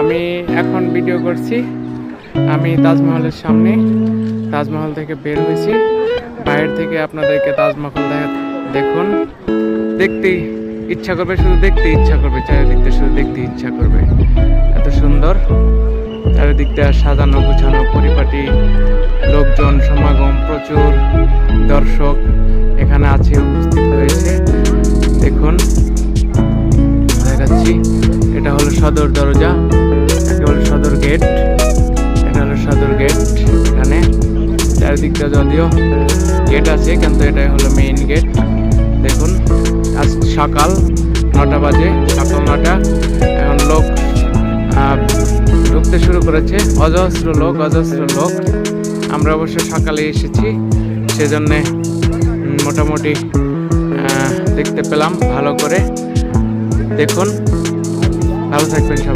আমি এখন ভিডিও করছি। আমি তাজমহলের সামনে, তাজমহল থেকে বের হয়েছি। বাইরে থেকে আপনাদেরকে তাজমহল দেখুন, দেখতেই ইচ্ছা করবে, শুধু দেখতে ইচ্ছা করবে, চারিদিকটা শুধু দেখতে ইচ্ছা করবে। এত সুন্দর চারিদিকটা সাজানো গুছানো, পরিপাটি, লোকজন সমাগম, প্রচুর দর্শক এখানে আছে, উপস্থিত হয়েছে। দেখুন দেখাচ্ছি, এটা হলো সদর দরজা, এটা হলো সদর গেট, এটা হলো সদর গেট। এখানে চারিদিকটা যদিও গেট আছে, কিন্তু এটাই হলো মেইন গেট। দেখুন আজ সকাল 9টা বাজে, সকাল 9টা। এখন লোক ঢুকতে শুরু করেছে, অজস্র লোক, অজস্র লোক। আমরা অবশ্য সকালে এসেছি, সেজন্যে মোটামুটি দেখতে পেলাম ভালো করে। দেখুন, ভালো থাকবেন সবাই।